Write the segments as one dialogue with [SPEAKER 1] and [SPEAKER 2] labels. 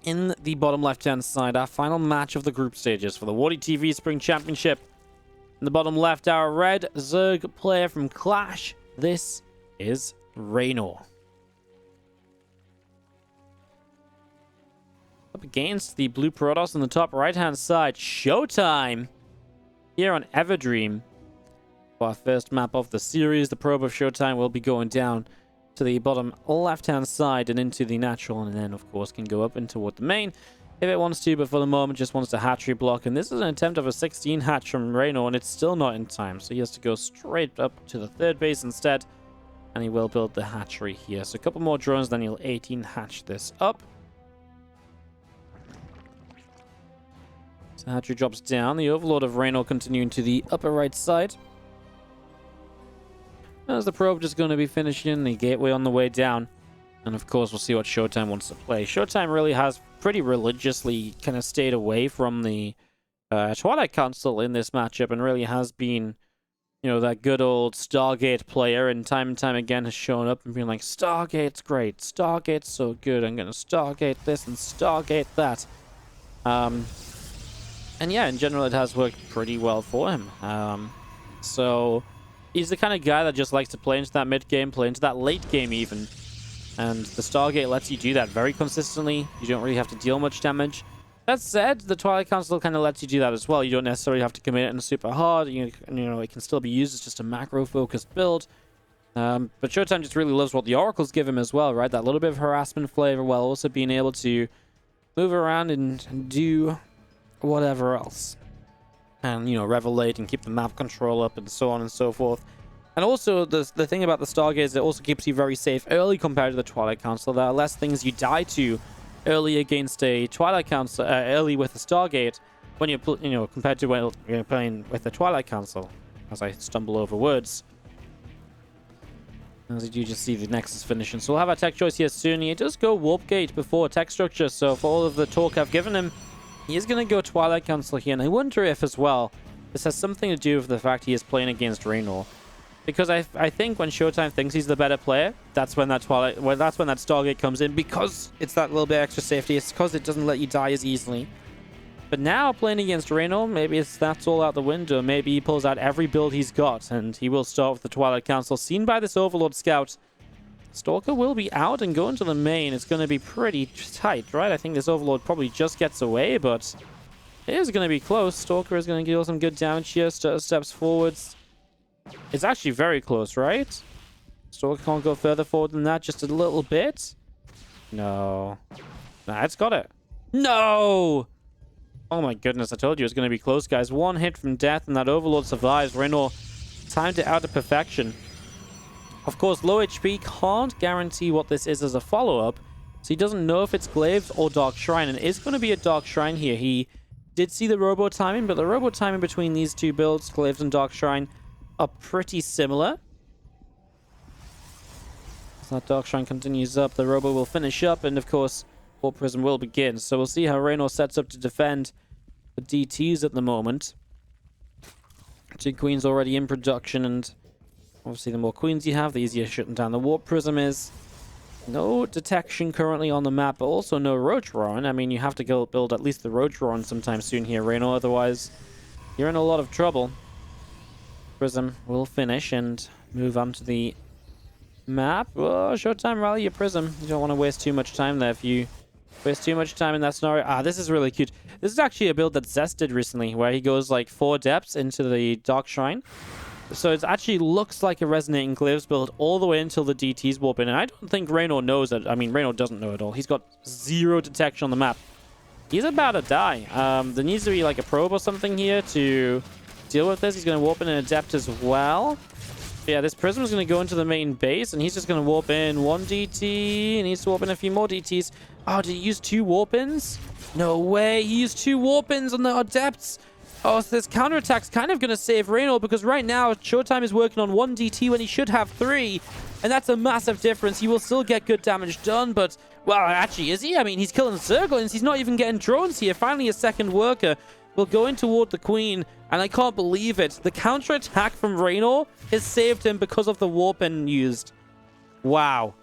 [SPEAKER 1] in the bottom left-hand side, our final match of the group stages for the WardiTV Spring Championship. In the bottom left, our red Zerg player from Clash. This is Reynor. Up against the blue Protoss on the top right-hand side, ShoWTimE. Here on Everdream. For our first map of the series, the probe of ShoWTimE will be going down to the bottom left-hand side and into the natural, and then, of course, can go up and toward the main if it wants to, but for the moment just wants to hatchery block. And this is an attempt of a 16 hatch from Reynor, and it's still not in time, so he has to go straight up to the third base instead, and he will build the hatchery here. So a couple more drones, then he'll 18 hatch this up. So hatchery drops down. The Overlord of Reynor continuing to the upper right side. As the probe just going to be finishing the gateway on the way down. And of course, we'll see what ShoWTimE wants to play. ShoWTimE really has pretty religiously kind of stayed away from the Twilight Council in this matchup, and really has been, you know, that good old Stargate player, and time again has shown up and been like, Stargate's great, Stargate's so good, I'm going to Stargate this and Stargate that. And yeah, in general, it has worked pretty well for him. So he's the kind of guy that just likes to play into that mid game, play into that late game even. And the Stargate lets you do that very consistently. You don't really have to deal much damage. That said, the Twilight Council kind of lets you do that as well. You don't necessarily have to commit it in super hard. You know, it can still be used as just a macro-focused build. But ShoWTimE just really loves what the Oracles give him as well, right? That little bit of harassment flavor while also being able to move around and do whatever else. And, you know, revelate and keep the map control up and so on and so forth. And also, the thing about the Stargate is it also keeps you very safe early compared to the Twilight Council. There are less things you die to early against a Twilight Council, early with a Stargate, when you're, you know, compared to when you're playing with the Twilight Council. As I stumble over words. As you do just see the Nexus finishing. So we'll have our tech choice here soon. He does go Warp Gate before tech structure, so for all of the talk I've given him, he is going to go Twilight Council here. And I wonder if, as well, this has something to do with the fact he is playing against Reynor. Because I think when ShoWTimE thinks he's the better player, that's when that Stargate comes in, because it's that little bit extra safety. It's because it doesn't let you die as easily. But now playing against Reynor, maybe that's all out the window. Maybe he pulls out every build he's got, and he will start with the Twilight Council. Seen by this Overlord Scout, Stalker will be out and going to the main. It's going to be pretty tight, right? I think this Overlord probably just gets away, but it is going to be close. Stalker is going to deal some good damage here. Steps forwards. It's actually very close, right? Stalker can't go further forward than that, just a little bit. No. Nah, it's got it. No! Oh my goodness, I told you it was going to be close, guys. One hit from death, and that Overlord survives. Reynor timed it out to perfection. Of course, low HP can't guarantee what this is as a follow-up, so he doesn't know if it's Glaives or Dark Shrine, and it is going to be a Dark Shrine here. He did see the robo timing, but the robo timing between these two builds, Glaives and Dark Shrine, are pretty similar. As that Dark Shrine continues up, the robo will finish up, and of course, Warp Prism will begin. So we'll see how Reynor sets up to defend the DTs at the moment. 2 Queens already in production, and obviously the more Queens you have, the easier shutting down the Warp Prism is. No detection currently on the map, but also no Roach-Ravager. I mean, you have to go build at least the Roach-Ravager sometime soon here, Reynor, otherwise you're in a lot of trouble. Prism will finish and move on to the map. Oh, ShoWTimE, rally your Prism. You don't want to waste too much time there. If you waste too much time in that scenario... Ah, this is really cute. This is actually a build that Zest did recently, where he goes like 4 depths into the Dark Shrine. So it actually looks like a Resonating Glaives build all the way until the DTs warp in. And I don't think Reynor knows it. I mean, Reynor doesn't know it all. He's got 0 detection on the map. He's about to die. There needs to be like a probe or something here to deal with this. He's going to warp in an Adept as well. But yeah, this Prism is going to go into the main base, and he's just going to warp in 1 DT. He needs to warp in a few more DTs. Oh, did he use 2 warp-ins? No way. He used 2 warp-ins on the Adepts. Oh, so this counterattack's kind of going to save Reynor, because right now ShoWTimE is working on 1 DT when he should have 3. And that's a massive difference. He will still get good damage done, but... Well, actually, is he? I mean, he's killing Zerglings. He's not even getting drones here. Finally, a second worker will go in toward the Queen, and I can't believe it. The counterattack from Reynor has saved him because of the warp-in used. Wow.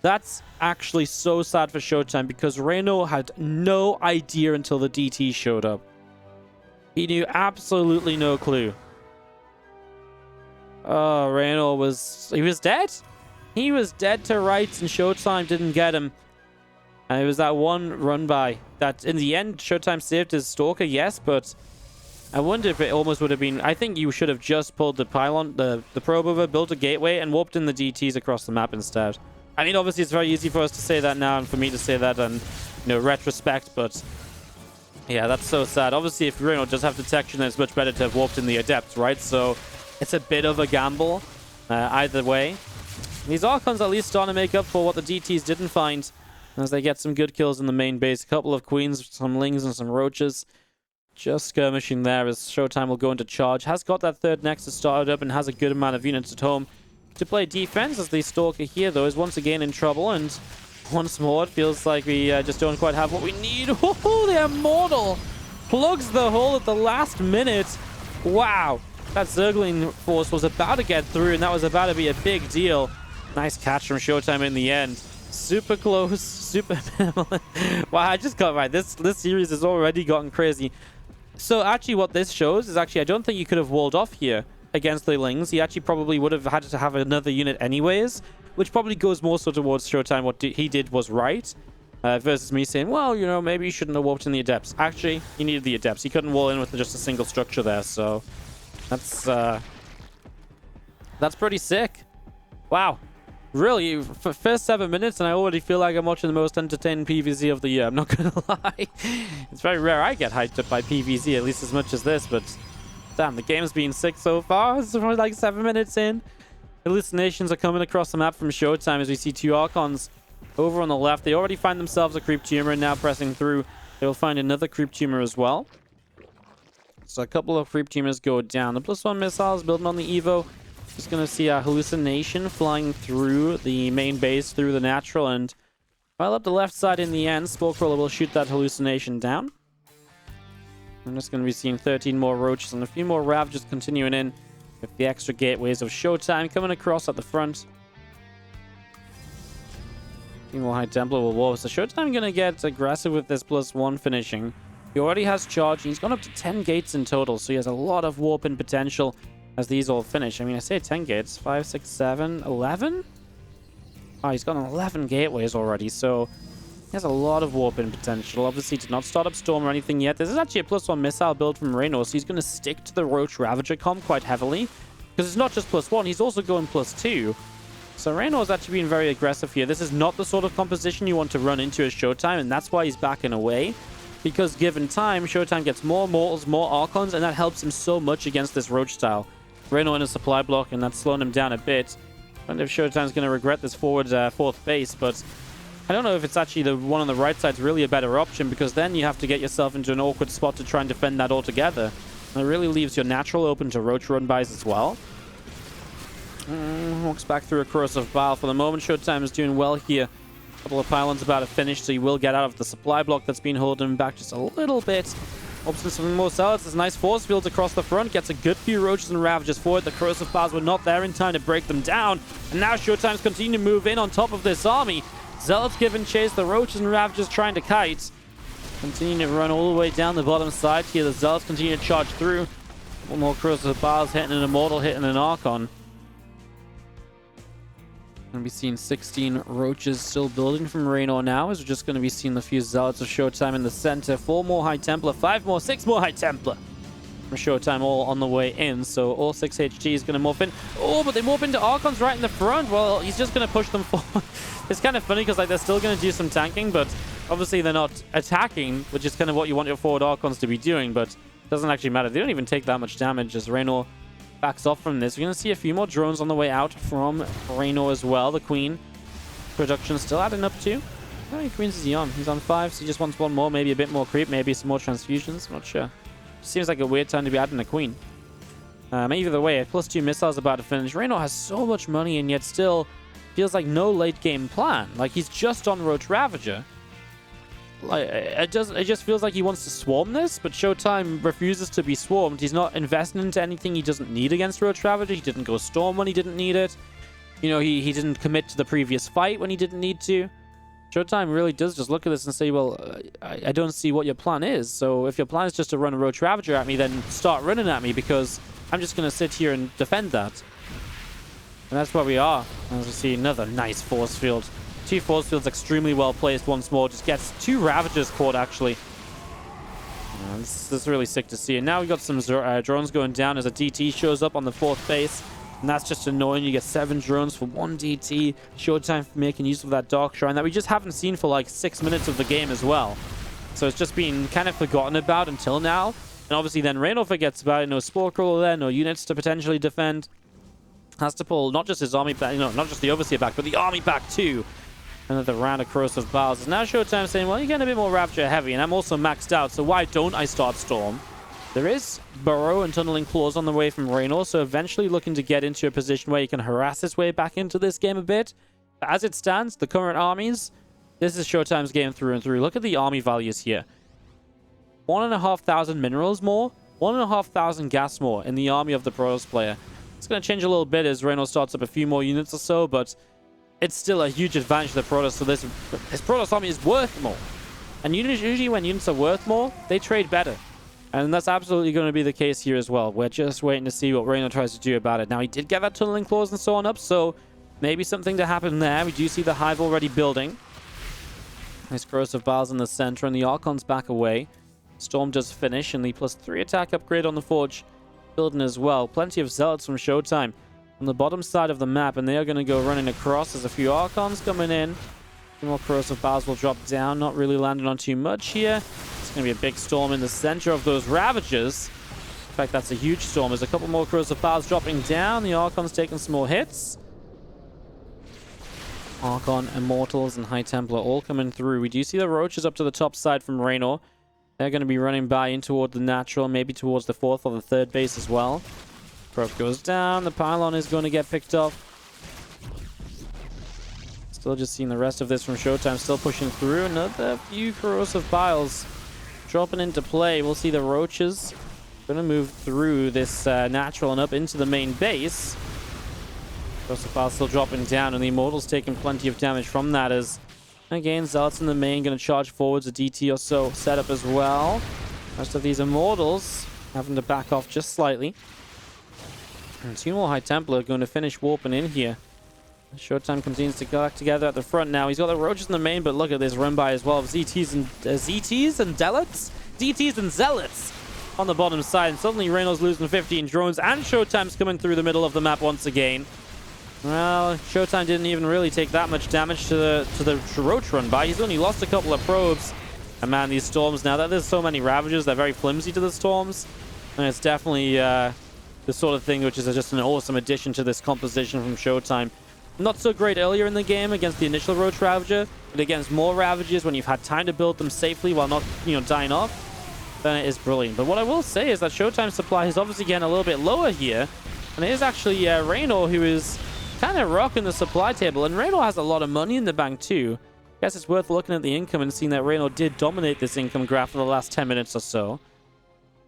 [SPEAKER 1] That's actually so sad for ShoWTimE because Reynor had no idea until the DT showed up. He knew absolutely no clue. Oh, Reynor was dead. He was dead to rights and ShoWTimE didn't get him. And it was that one run by that in the end ShoWTimE saved his Stalker, yes, but I wonder if it almost would have been... I think you should have just pulled the pylon, the probe over, built a gateway, and warped in the DTs across the map instead. I mean, obviously, it's very easy for us to say that now and for me to say that in, retrospect, but... yeah, that's so sad. Obviously, if Reynor does have detection, then it's much better to have warped in the Adepts, right? So, it's a bit of a gamble either way. These Archons at least starting to make up for what the DTs didn't find as they get some good kills in the main base. A couple of Queens, some Lings, and some Roaches. Just skirmishing there as ShoWTimE will go into charge. Has got that third Nexus started up and has a good amount of units at home to play defense, as the Stalker here, though, is once again in trouble. And once more, it feels like we just don't quite have what we need. Oh, the Immortal plugs the hole at the last minute. Wow. That Zergling force was about to get through, and that was about to be a big deal. Nice catch from ShoWTimE in the end. Super close, super minimal. Wow, I just got right. This series has already gotten crazy. So actually what this shows is actually I don't think you could have walled off here against the Lings. He actually probably would have had to have another unit anyways, which probably goes more so towards ShoWTimE. What he did was right, versus me saying, well, maybe you shouldn't have warped in the Adepts. Actually, he needed the Adepts. He couldn't wall in with just a single structure there, so that's pretty sick. Wow. Really, for first 7 minutes, and I already feel like I'm watching the most entertaining PvZ of the year. I'm not gonna lie. It's very rare I get hyped up by PvZ, at least as much as this, but damn, the game's been sick so far. It's only like 7 minutes in. Hallucinations are coming across the map from ShoWTimE as we see two Archons over on the left. They already find themselves a Creep Tumor, and now pressing through, they will find another Creep Tumor as well. So a couple of Creep Tumors go down. The +1 missiles building on the Evo. Just going to see a Hallucination flying through the main base, through the natural, and while up the left side in the end, Spellcrawler will shoot that Hallucination down. I'm just going to be seeing 13 more Roaches and a few more Ravagers continuing in with the extra gateways of ShoWTimE coming across at the front. A few more High Templar will warp. So ShoWTimE going to get aggressive with this +1 finishing. He already has charge, and he's gone up to 10 gates in total, so he has a lot of warping potential as these all finish. I mean, I say 10 gates. 5, 6, 7, 11? Oh, he's got 11 gateways already, so he has a lot of warping potential. Obviously, did not start up Storm or anything yet. This is actually a +1 missile build from Reynor, so he's going to stick to the Roach-Ravager comp quite heavily, because it's not just +1, he's also going +2. So Reynor is actually being very aggressive here. This is not the sort of composition you want to run into as ShoWTimE, and that's why he's backing away. Because given time, ShoWTimE gets more Mortals, more Archons, and that helps him so much against this Roach style. Reynor in a supply block, and that's slowing him down a bit. I wonder if ShoWTimE's going to regret this forward fourth base, but I don't know if it's actually the one on the right side's really a better option, because then you have to get yourself into an awkward spot to try and defend that altogether. And it really leaves your natural open to Roach run-bys as well. Walks back through a Corrosive Bile. For the moment, ShoWTimE is doing well here. A couple of pylons about to finish, so he will get out of the supply block that's been holding him back just a little bit. Opens some more Zealots. There's nice force fields across the front. Gets a good few Roaches and Ravagers forward. The Corrosive Bars were not there in time to break them down. And now ShoWTimE's continuing to move in on top of this army. Zealots giving chase. The Roaches and Ravagers trying to kite. Continuing to run all the way down the bottom side here. The Zealots continue to charge through. One more Corrosive Bars hitting an Immortal, hitting an Archon. Going to be seeing 16 Roaches still building from Reynor now, as we're just going to be seeing the few Zealots of ShoWTimE in the center. 4 more High Templar, 5 more, 6 more High Templar from ShoWTimE all on the way in. So all 6 HT is going to morph in. Oh, but they morph into Archons right in the front. Well, he's just going to push them forward. It's kind of funny because like they're still going to do some tanking, but obviously they're not attacking, which is kind of what you want your forward Archons to be doing, but it doesn't actually matter. They don't even take that much damage as Reynor backs off from this. We're going to see a few more drones on the way out from Reynor as well. The Queen production still adding up to. How many Queens is he on? He's on 5, so he just wants one more, maybe a bit more creep, maybe some more transfusions. Not sure. Seems like a weird time to be adding a Queen. Either way, a +2 missiles about to finish. Reynor has so much money and yet still feels like no late game plan. Like he's just on Roach-Ravager. Like it just feels like he wants to swarm this, but ShoWTimE refuses to be swarmed. He's not investing into anything he doesn't need against Roach-Ravager. He didn't go Storm when he didn't need it. you know, he didn't commit to the previous fight when he didn't need to. ShoWTimE really does just look at this and say, well, I don't see what your plan is. So if your plan is just to run a Roach-Ravager at me, then start running at me, because I'm just going to sit here and defend that. And that's where we are. As we see another nice force field. 2 force fields extremely well placed once more. Just gets 2 Ravagers caught, actually. This is really sick to see. And now we got some drones going down as a DT shows up on the 4th base. And that's just annoying. You get 7 drones for 1 DT. ShoWTimE for making use of that Dark Shrine that we just haven't seen for like 6 minutes of the game as well. So it's just been kind of forgotten about until now. And obviously then Reynor forgets about it. No Spore Crawler there, no units to potentially defend. Has to pull not just his army back, you know, not just the Overseer back, but the army back too. Another round of Corrosive Bowels. Now ShoWTimE saying, well, you're getting a bit more Ravager heavy, and I'm also maxed out, so why don't I start Storm? There is Burrow and Tunneling Claws on the way from Reynor, so eventually looking to get into a position where he can harass his way back into this game a bit. But as it stands, the current armies, this is ShoWTimE's game through and through. Look at the army values here. 1,500 minerals more, 1,500 gas more in the army of the Protoss player. It's going to change a little bit as Reynor starts up a few more units or so, but it's still a huge advantage to the Protoss, so this Protoss army is worth more. And usually when units are worth more, they trade better. And that's absolutely going to be the case here as well. We're just waiting to see what Reynor tries to do about it. Now, he did get that Tunneling Claws and so on up, so maybe something to happen there. We do see the Hive already building. Nice Corrosive Bowels in the center, and the Archon's back away. Storm does finish, and the +3 attack upgrade on the Forge building as well. Plenty of Zealots from ShoWTimE on the bottom side of the map, and they are going to go running across. There's a few Archons coming in. A few more Corrosive Bowels will drop down, not really landing on too much here. It's going to be a big storm in the center of those Ravagers. In fact, that's a huge storm. There's a couple more Corrosive Bowels dropping down. The Archon's taking some more hits. Archon, Immortals, and High Templar all coming through. We do see the Roaches up to the top side from Reynor. They're going to be running by in toward the natural, maybe towards the 4th or the 3rd base as well. Probe goes down. The pylon is going to get picked up. Still just seeing the rest of this from ShoWTimE still pushing through. Another few Corrosive Bowels dropping into play. We'll see the Roaches going to move through this natural and up into the main base. Corrosive Bowels still dropping down, and the Immortals taking plenty of damage from that as, again, Zealots in the main going to charge forwards, a DT or so set up as well. Most of these Immortals having to back off just slightly. And 2 more High Templar going to finish warping in here. ShoWTimE continues to collect together at the front now. He's got the Roaches in the main, but look at this run by as well. ZTs and Zealots? DTs and Zealots on the bottom side. And suddenly Reynor's losing 15 drones, and ShoWTimE's coming through the middle of the map once again. Well, ShoWTimE didn't even really take that much damage to the Roach run by. He's only lost a couple of probes. And man, these storms, now that there's so many Ravagers, they're very flimsy to the storms. And it's definitely the sort of thing which is just an awesome addition to this composition from ShoWTimE. Not so great earlier in the game against the initial Roach-Ravager, but against more Ravagers when you've had time to build them safely while not, dying off, then it is brilliant. But what I will say is that ShoWTimE's supply is obviously getting a little bit lower here. And it is actually Reynor who is kind of rocking the supply table. And Reynor has a lot of money in the bank too. I guess it's worth looking at the income and seeing that Reynor did dominate this income graph for the last 10 minutes or so.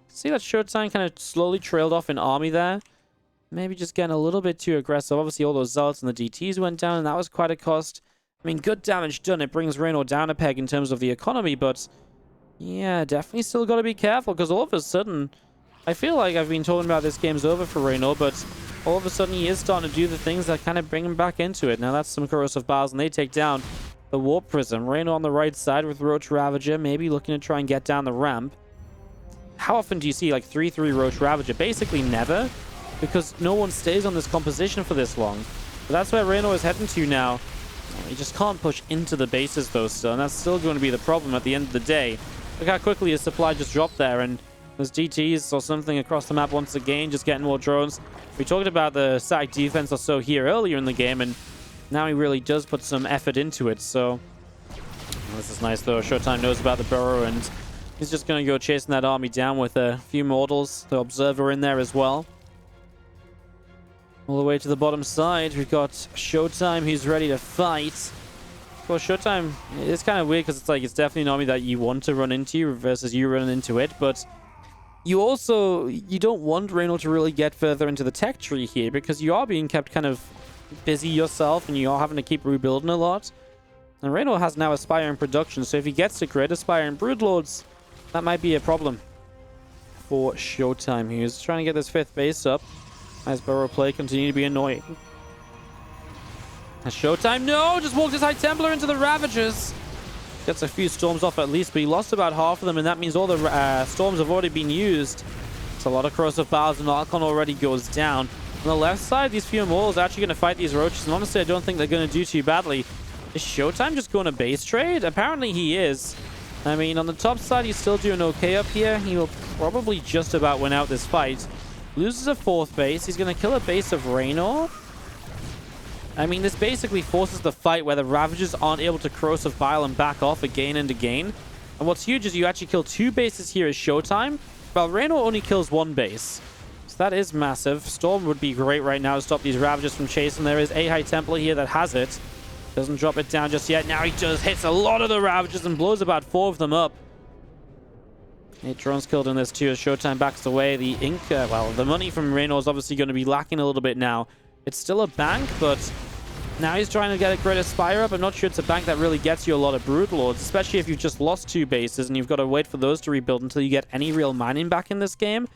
[SPEAKER 1] See that ShoWTimE kind of slowly trailed off in army there. Maybe just getting a little bit too aggressive. Obviously, all those Zealots and the DTs went down, and that was quite a cost. I mean, good damage done. It brings Reynor down a peg in terms of the economy, but yeah, definitely still got to be careful, because all of a sudden, I feel like I've been talking about this game's over for Reynor, but all of a sudden he is starting to do the things that kind of bring him back into it. Now, that's some Corrosive Bowels, and they take down the Warp Prism. Reynor on the right side with Roach-Ravager, maybe looking to try and get down the ramp. How often do you see, like, 3-3 Roach-Ravager? Basically never, because no one stays on this composition for this long. But that's where Reynor is heading to now. He just can't push into the bases, though, still, and that's still going to be the problem at the end of the day. Look how quickly his supply just dropped there, and there's DTs or something across the map once again, just getting more drones. We talked about the side defense or so here earlier in the game, and now he really does put some effort into it, so this is nice, though. ShoWTimE knows about the Burrow, and he's just going to go chasing that army down with a few mortals. The Observer in there as well. All the way to the bottom side, we've got ShoWTimE, who's ready to fight. Well, ShoWTimE, it's kind of weird, because it's like, it's definitely an army that you want to run into versus you running into it, but you don't want Reynor to really get further into the tech tree here, because you are being kept kind of busy yourself and you're having to keep rebuilding a lot. And Reynor has now Aspire in production, so if he gets to crit Aspire and Broodlords, that might be a problem for ShoWTimE. He's trying to get this 5th base up as Burrow play continue to be annoying. As ShoWTimE, no! Just walked his High Templar into the Ravagers. Gets a few storms off at least, but he lost about half of them, and that means all the storms have already been used. It's a lot of corrosive bowels, and Archon already goes down. On the left side, these few Immortals are actually going to fight these Roaches, and honestly, I don't think they're going to do too badly. Is ShoWTimE just going to base trade? Apparently he is. I mean, on the top side, he's still doing okay up here. He will probably just about win out this fight. Loses a 4th base. He's going to kill a base of Reynor. I mean, this basically forces the fight where the Ravagers aren't able to corrosive bile and back off again and again. And what's huge is you actually kill 2 bases here as ShoWTimE, while Reynor only kills 1 base. So that is massive. Storm would be great right now to stop these Ravagers from chasing. There is a High Templar here that has it. Doesn't drop it down just yet. Now he just hits a lot of the Ravagers and blows about 4 of them up. 8 drones killed in this too as ShoWTimE backs away. The ink, well, the money from Reynor is obviously going to be lacking a little bit now. It's still a bank, but now he's trying to get a great Aspire up. I'm not sure it's a bank that really gets you a lot of Broodlords, especially if you've just lost 2 bases and you've got to wait for those to rebuild until you get any real mining back in this game.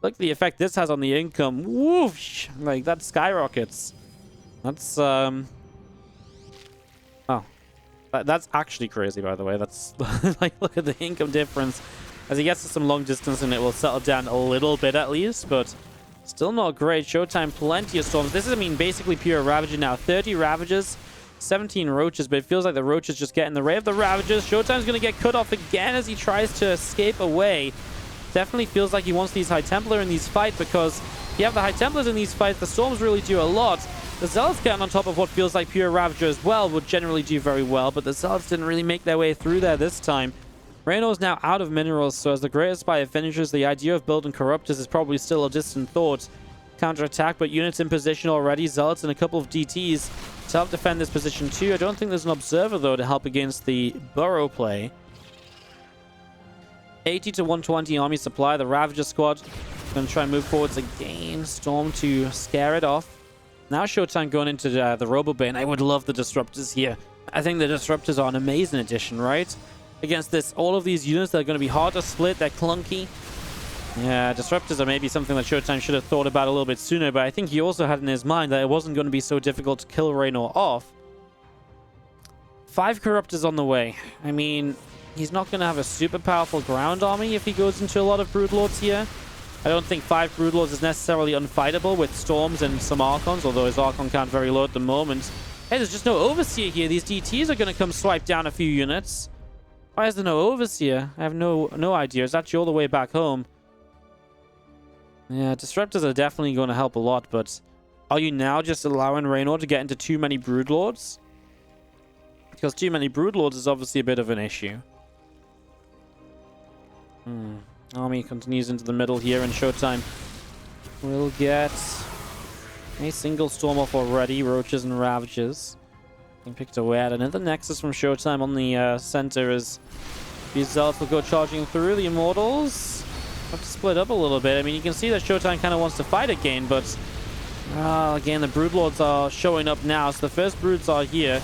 [SPEAKER 1] Look at the effect this has on the income. Whoosh! Like, that skyrockets. That's, Oh. That's actually crazy, by the way. That's, like, look at the income difference. As he gets to some long distance, and it will settle down a little bit at least, but still not great. ShoWTimE, plenty of storms. This is, I mean, basically pure Ravager now. 30 Ravagers, 17 Roaches, but it feels like the Roaches just get in the way of the Ravagers. ShoWTimE's going to get cut off again as he tries to escape away. Definitely feels like he wants these High Templar in these fights, because if you have the High Templars in these fights, the storms really do a lot. The Zealots getting on top of what feels like pure Ravager as well would generally do very well, but the Zealots didn't really make their way through there this time. Reynor is now out of minerals, so as the Great Aspire finishes, the idea of building Corruptors is probably still a distant thought. Counter-attack, but units in position already. Zealots and a couple of DTs to help defend this position too. I don't think there's an Observer, though, to help against the Burrow play. 80 to 120 army supply. The Ravager squad going to try and move forwards again. Storm to scare it off. Now ShoWTimE going into the Robobane. I would love the Disruptors here. I think the Disruptors are an amazing addition, right? Against this, all of these units that are going to be hard to split. They're clunky. Yeah, Disruptors are maybe something that ShoWTimE should have thought about a little bit sooner, but I think he also had in his mind that it wasn't going to be so difficult to kill Reynor off. 5 Corruptors on the way. I mean, he's not going to have a super powerful ground army if he goes into a lot of Broodlords here. I don't think 5 Broodlords is necessarily unfightable with Storms and some Archons, although his Archon count very low at the moment. Hey, there's just no Overseer here. These DTs are going to come swipe down a few units. Why is there no Overseer? I have no idea. It's actually all the way back home. Yeah, Disruptors are definitely going to help a lot, but are you now just allowing Reynor to get into too many Broodlords? Because too many Broodlords is obviously a bit of an issue. Army continues into the middle here, and ShoWTimE will get a single storm off already. Roaches and Ravagers. And picked away at another Nexus from ShoWTimE on the center as these Zealots will go charging through. The Immortals have to split up a little bit. I mean, you can see that ShoWTimE kind of wants to fight again, but again, the Broodlords are showing up now. So the first Broods are here.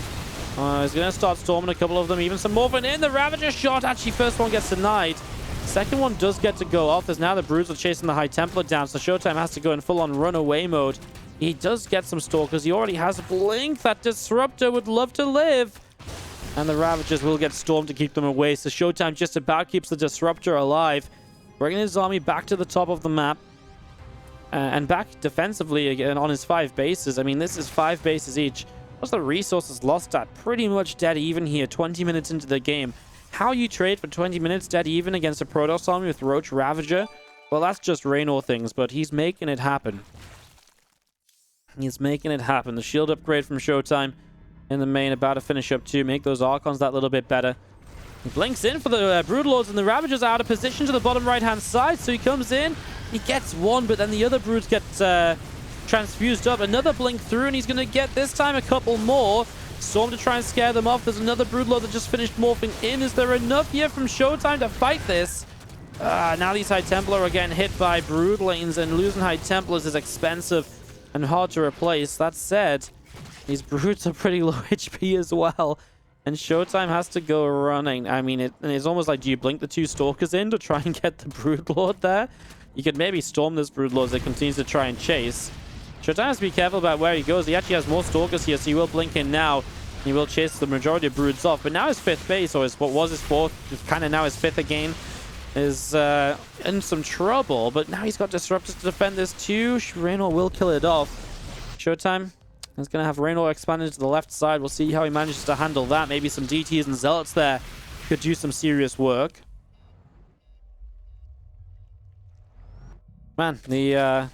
[SPEAKER 1] He's going to start storming a couple of them, even some Morphin in. The Ravager shot, actually, first one gets denied. Second one does get to go off, as now the Broods are chasing the High Templar down, so ShoWTimE has to go in full-on runaway mode. He does get some Stalkers. He already has a Blink. That Disruptor would love to live. And the Ravagers will get stormed to keep them away, so ShoWTimE just about keeps the Disruptor alive, bringing his army back to the top of the map. And back defensively again on his 5 bases. I mean, this is 5 bases each. What's the resources lost at? Pretty much dead even here, 20 minutes into the game. How you trade for 20 minutes dead even against a Protoss army with Roach-Ravager? Well, that's just Reynor things, but he's making it happen. He's making it happen. The shield upgrade from ShoWTimE in the main about to finish up too. Make those Archons that little bit better. He blinks in for the Broodlords, and the Ravagers are out of position to the bottom right-hand side. So he comes in, he gets one, but then the other Broods get transfused up. Another blink through, and he's going to get this time a couple more. Storm to try and scare them off. There's another Broodlord that just finished morphing in. Is there enough here from ShoWTimE to fight this? Now these High Templar are getting hit by Brood lanes, and losing High Templars is expensive and hard to replace. That said, These broods are pretty low HP as well. And ShoWTimE has to go running. I mean, it's almost like, do you blink the two Stalkers in to try and get the Broodlord there? You could maybe storm this Broodlord as it continues to try and chase. ShoWTimE has to be careful about where he goes. He actually has more Stalkers here, so he will blink in now. He will chase the majority of Broods off. But now his fifth base, or what was his fourth, kind of now his fifth again, is in some trouble. But now he's got Disruptors to defend this too. Reynor will kill it off. ShoWTimE is going to have Reynor expanded to the left side. We'll see how he manages to handle that. Maybe some DTs and Zealots there could do some serious work. Man, the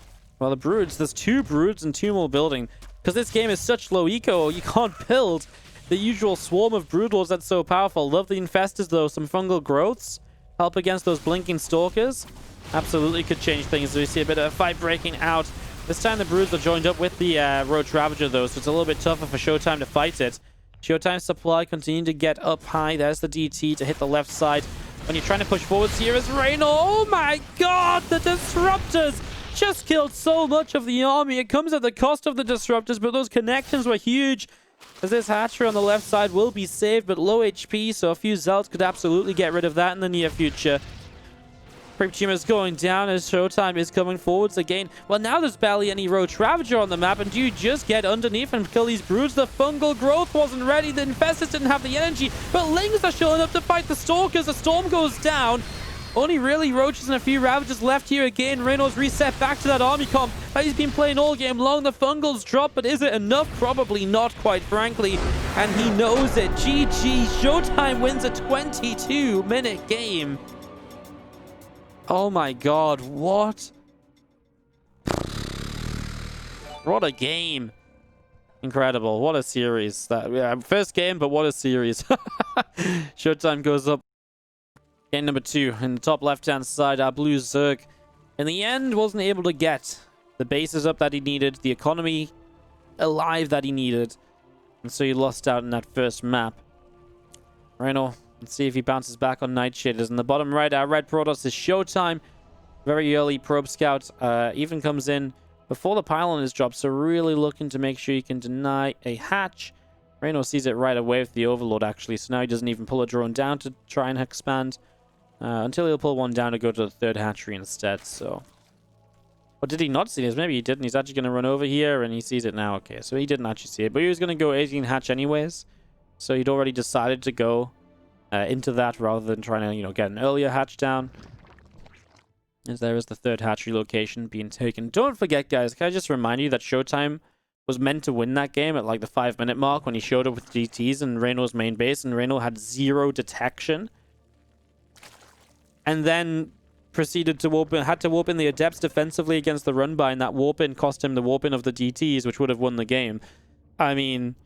[SPEAKER 1] Broods, there's two Broods and two more building. Because this game is such low eco, you can't build the usual swarm of Broodlords that's so powerful. Love the Infestors though. Some fungal growths help against those blinking Stalkers. Absolutely could change things. We see a bit of a fight breaking out. This time the Broods are joined up with the Roach-Ravager though, so it's a little bit tougher for ShoWTimE to fight it. ShoWTime's supply continuing to get up high. There's the DT to hit the left side. When you're trying to push forwards here is Reynor. Oh my god, the Disruptors just killed so much of the army. It comes at the cost of the Disruptors, but those connections were huge. As this hatchery on the left side will be saved, but low HP, so a few Zealots could absolutely get rid of that in the near future. Creep Tumor is going down as ShoWTimE is coming forwards again. Well, now there's barely any Roach-Ravager on the map, and do you just get underneath and kill these Broods? The fungal growth wasn't ready. The Infestors didn't have the energy, but Lings are showing up to fight the Stalkers. The Storm goes down. Only really Roaches and a few Ravagers left here again. Reynor's reset back to that army comp that he's been playing all game long. The fungals drop, but is it enough? Probably not, quite frankly. And he knows it. GG. ShoWTimE wins a 22-minute game. Oh my god, what? What a game. Incredible. What a series. First game, but what a series. ShoWTimE goes up. Game number 2 in the top left-hand side, our blue Zerg. In the end, wasn't able to get the bases up that he needed, the economy alive that he needed. And so he lost out in that first map. Reynor, let's see if he bounces back on Night Shaders. In the bottom right, our red Protoss is ShoWTimE. Very early probe scout. Even comes in before the pylon is dropped. So really looking to make sure he can deny a hatch. Reynor sees it right away with the Overlord, actually. So now he doesn't even pull a drone down to try and expand. Until he'll pull one down to go to the third hatchery instead, so... Or did he not see this? Maybe he didn't. He's actually going to run over here, and he sees it now. Okay, so he didn't actually see it. But he was going to go 18 hatch anyways. So he'd already decided to go into that rather than trying to, you know, get an earlier hatch down. As there is the third hatchery location being taken. Don't forget, guys, can I just remind you that ShoWTimE was meant to win that game at, like, the 5-minute mark when he showed up with DTs in Reynor's main base, and Reynor had 0 detection. And then proceeded to warp in, had to warp in the Adepts defensively against the run-by, and that warp-in cost him the warp-in of the DTs, which would have won the game. I mean,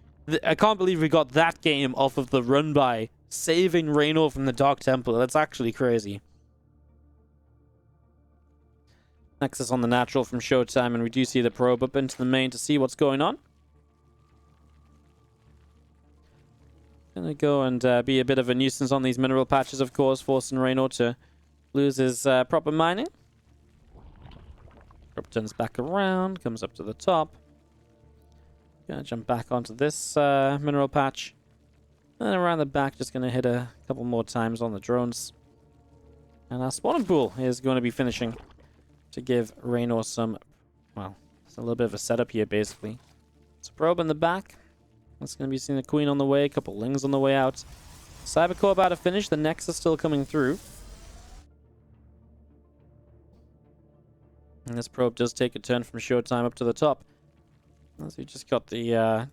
[SPEAKER 1] I can't believe we got that game off of the run-by, saving Reynor from the Dark Temple. That's actually crazy. Nexus on the natural from ShoWTimE, and we do see the probe up into the main to see what's going on. Gonna go and be a bit of a nuisance on these mineral patches, of course, forcing Reynor to lose his proper mining. Probe turns back around, comes up to the top. Gonna jump back onto this mineral patch. And then around the back, just gonna hit a couple more times on the drones. And our spawning pool is going to be finishing to give Reynor some, well, it's a little bit of a setup here, basically. It's a probe in the back. That's going to be seeing the Queen on the way, a couple Lings on the way out. Cybercore about to finish, the Nexus still coming through. And this probe does take a turn from ShoWTimE up to the top. As we just got the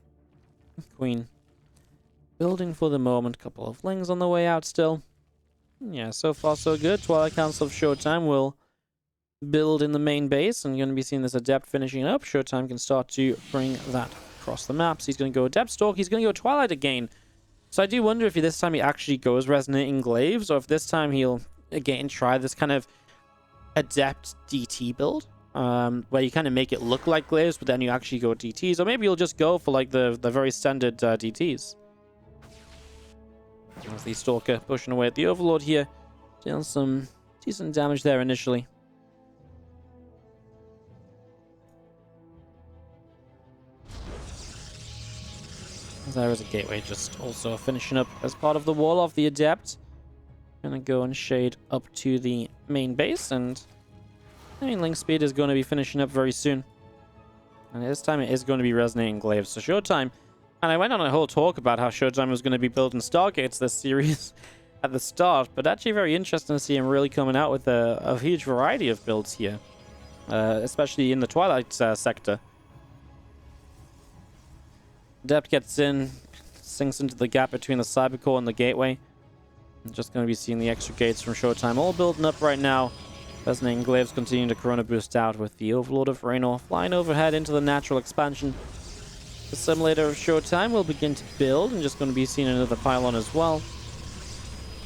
[SPEAKER 1] Queen building for the moment. Couple of Lings on the way out still. Yeah, so far so good. Twilight Council of ShoWTimE will build in the main base. And you're going to be seeing this Adept finishing up. ShoWTimE can start to bring that across the map. So he's going to go Adept Stalk. He's going to go Twilight again. So I do wonder if this time he actually goes Resonating Glaives, or if this time he'll again try this kind of Adept DT build, where you kind of make it look like Glaives, but then you actually go DTs, or maybe you'll just go for like the very standard DTs. There's the Stalker pushing away at the Overlord here, dealing some decent damage there initially. There is a gateway just also finishing up as part of the wall of the Adept. Gonna go and shade up to the main base, and I mean, Link Speed is going to be finishing up very soon. And this time it is going to be Resonating Glaives. So ShoWTimE, and I went on a whole talk about how ShoWTimE was going to be building Stargates this series at the start, but actually very interesting to see him really coming out with a huge variety of builds here, especially in the Twilight sector. Adept gets in, sinks into the gap between the Cybercore and the Gateway. I'm just going to be seeing the extra gates from ShoWTimE all building up right now. Resonating Glaives continuing to Corona boost out with the Overlord of Reynor flying overhead into the natural expansion. The simulator of ShoWTimE will begin to build, and just going to be seeing another pylon as well.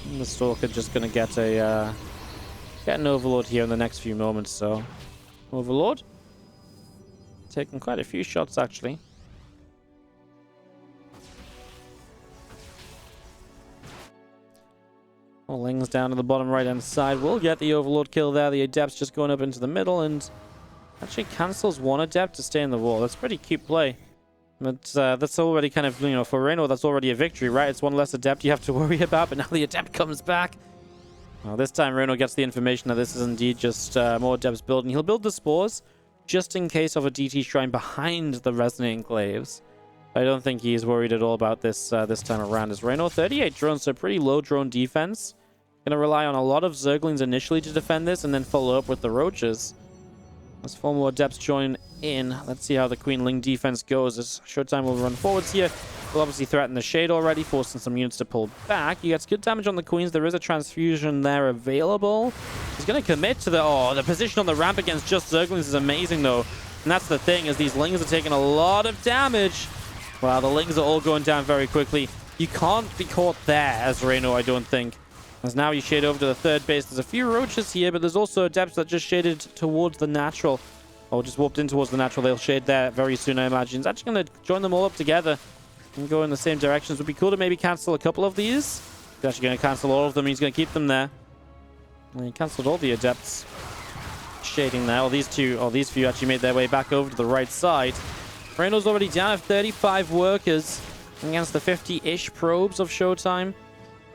[SPEAKER 1] And the Stalker just going to get an Overlord here in the next few moments. So Overlord taking quite a few shots actually. Ling's down to the bottom right hand side. We'll get the Overlord kill there. The Adept's just going up into the middle and actually cancels one Adept to stay in the wall. That's pretty cute play. But that's already kind of, you know, for Reynor, that's already a victory, right? It's one less Adept you have to worry about, but now the Adept comes back. Well, this time Reynor gets the information that this is indeed just more Adepts building. He'll build the Spores just in case of a DT Shrine behind the Resonating Glaives. I don't think he's worried at all about this this time around. As Reynor, 38 drones, so pretty low drone defense. Gonna rely on a lot of Zerglings initially to defend this, and then follow up with the Roaches. As 4 more Adepts join in, let's see how the Queen Ling defense goes. As ShoWTimE will run forwards here, will obviously threaten the Shade already, forcing some units to pull back. He gets good damage on the Queens. There is a transfusion there available. He's gonna commit to the position on the ramp against just Zerglings is amazing though, and that's the thing, is these Lings are taking a lot of damage. Wow, the Lings are all going down very quickly. You can't be caught there as Reynor, I don't think. As now you shade over to the third base. There's a few Roaches here, but there's also Adepts that just shaded towards the natural. Or just warped in towards the natural. They'll shade there very soon, I imagine. He's actually going to join them all up together and go in the same directions. Would be cool to maybe cancel a couple of these. He's actually going to cancel all of them. He's going to keep them there. And he cancelled all the Adepts. Shading there. These few actually made their way back over to the right side. Reynor's already down at 35 workers against the 50-ish probes of ShoWTimE.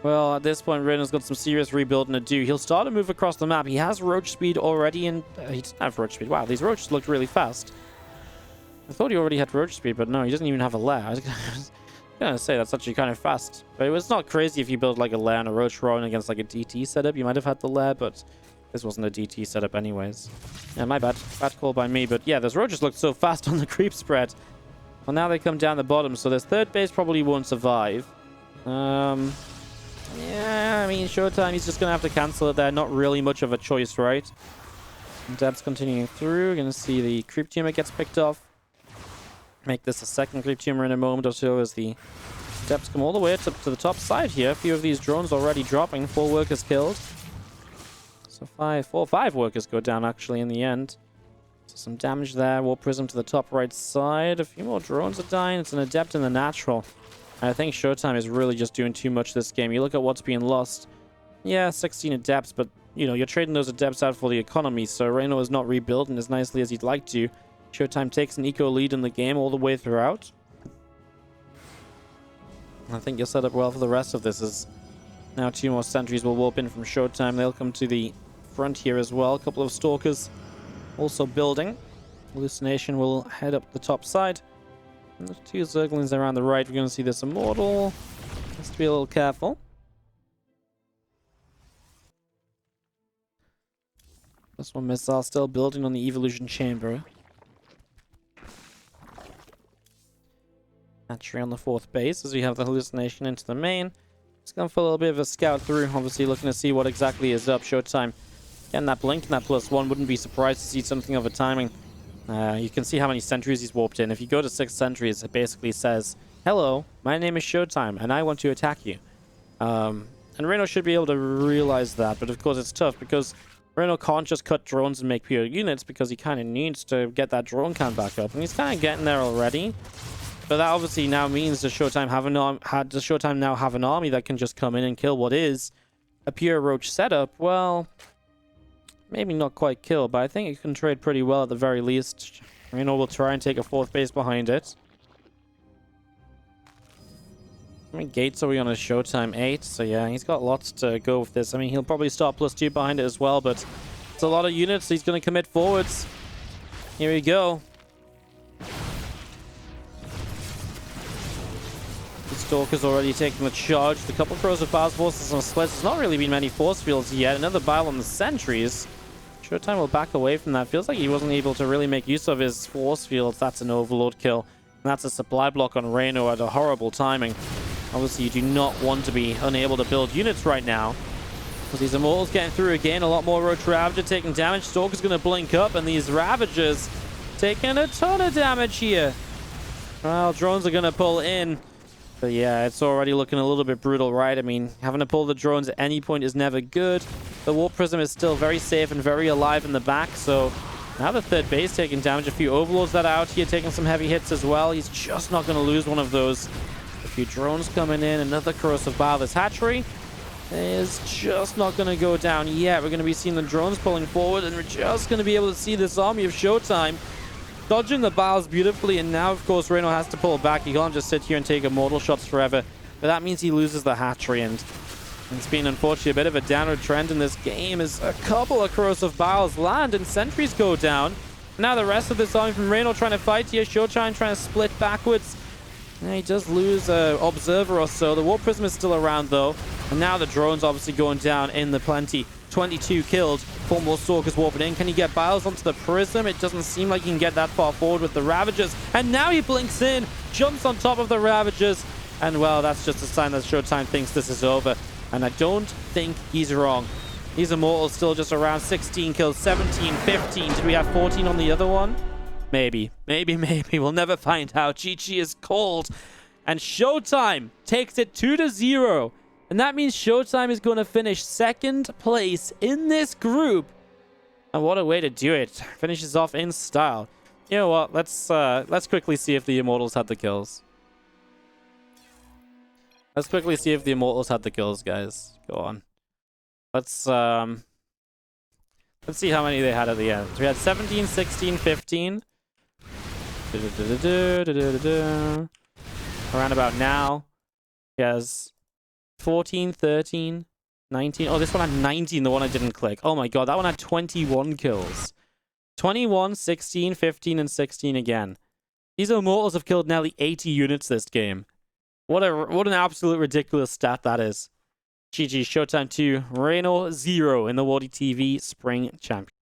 [SPEAKER 1] Well, at this point, Reynor's got some serious rebuilding to do. He'll start to move across the map. He has Roach speed already, and he doesn't have Roach speed. Wow, these Roaches looked really fast. I thought he already had Roach speed, but no, he doesn't even have a lair. I was gonna say that's actually kind of fast. But it was not crazy if you build like a lair and a Roach rolling against like a DT setup. You might have had the lair, but this wasn't a DT setup anyways. Yeah, my bad. Bad call by me. But yeah, those Roaches looked so fast on the creep spread. Well, now they come down the bottom, so this third base probably won't survive. Yeah, I mean, ShoWTimE, he's just going to have to cancel it there. Not really much of a choice, right? Adepts continuing through. We're going to see the creep tumor gets picked off. Make this a second creep tumor in a moment or so as the Adepts come all the way up to the top side here. A few of these drones already dropping. 4 workers killed. So 5 workers go down, actually, in the end. So some damage there. Warp Prism to the top right side. A few more drones are dying. It's an Adept in the natural. I think ShoWTimE is really just doing too much this game. You look at what's being lost. Yeah, 16 Adepts, but, you know, you're trading those Adepts out for the economy, so Reynor is not rebuilding as nicely as he'd like to. ShoWTimE takes an eco lead in the game all the way throughout. I think you're set up well for the rest of this, as now 2 more sentries will warp in from ShoWTimE. They'll come to the front here as well. A couple of Stalkers also building. Hallucination will head up the top side. And there's 2 Zerglings around the right. We're going to see this Immortal. Has to be a little careful. This one missile still building on the Evolution Chamber. Hatchery on the 4th base as we have the Hallucination into the main. Just going for a little bit of a scout through. Obviously looking to see what exactly is up. ShoWTimE getting that blink and that +1. Wouldn't be surprised to see something of a timing. You can see how many sentries he's warped in. If you go to 6 sentries, it basically says, "Hello, my name is ShoWTimE, and I want to attack you." And Reynor should be able to realize that, but of course it's tough because Reynor can't just cut drones and make pure units because he kind of needs to get that drone count back up, and he's kind of getting there already. But that obviously now means does ShoWTimE now have an army that can just come in and kill what is a pure Roach setup? Well, maybe not quite kill, but I think it can trade pretty well at the very least. Reynor will try and take a 4th base behind it. How many gates are we on a ShoWTimE? 8. So yeah, he's got lots to go with this. I mean, he'll probably start +2 behind it as well, but it's a lot of units. So he's going to commit forwards. Here we go. The Stalker's already taking the charge. The couple crows of Bow's forces on splits. There's not really been many force fields yet. Another Bow on the sentries. ShoWTimE will back away from that. Feels like he wasn't able to really make use of his force fields. That's an overload kill. And that's a supply block on Reynor at a horrible timing. Obviously, you do not want to be unable to build units right now. Because these Immortals getting through again. A lot more Roach-Ravager taking damage. Stalker's going to blink up. And these Ravagers taking a ton of damage here. Well, drones are going to pull in. But yeah, it's already looking a little bit brutal, right? I mean, having to pull the drones at any point is never good. The Warp Prism is still very safe and very alive in the back. So now the third base taking damage. A few Overlords that are out here taking some heavy hits as well. He's just not going to lose one of those. A few drones coming in. Another Corrosive Bow. This hatchery is just not going to go down yet. We're going to be seeing the drones pulling forward, and we're just going to be able to see this army of ShoWTimE dodging the bows beautifully. And now, of course, Reynor has to pull back. He can't just sit here and take immortal shots forever. But that means he loses the hatchery, and it's been, unfortunately, a bit of a downward trend in this game as a couple of Corrosive Bows land and sentries go down. Now the rest of this army from Reynor trying to fight here. ShoWTimE trying to split backwards. Yeah, he does lose an Observer or so. The Warp Prism is still around, though. And now the drone's obviously going down in the plenty. 22 killed. 4 more Stalkers warping in. Can he get Biles onto the Prism? It doesn't seem like he can get that far forward with the Ravagers. And now he blinks in, jumps on top of the Ravagers. And, well, that's just a sign that ShoWTimE thinks this is over. And I don't think he's wrong. These Immortals still just around 16 kills, 17, 15. Did we have 14 on the other one? Maybe. Maybe. We'll never find out. GG is cold. And ShoWTimE takes it 2-0. And that means ShoWTimE is going to finish second place in this group. And what a way to do it. Finishes off in style. You know what? Let's quickly see if the Immortals had the kills. Let's quickly see if the Immortals had the kills, guys. Go on. Let's see how many they had at the end. So we had 17, 16, 15. Around about now. He has 14, 13, 19. Oh, this one had 19, the one I didn't click. Oh my god, that one had 21 kills. 21, 16, 15, and 16 again. These Immortals have killed nearly 80 units this game. What an absolute ridiculous stat that is. GG, ShoWTimE 2, Reynor 0 in the WardiTV Spring Championship.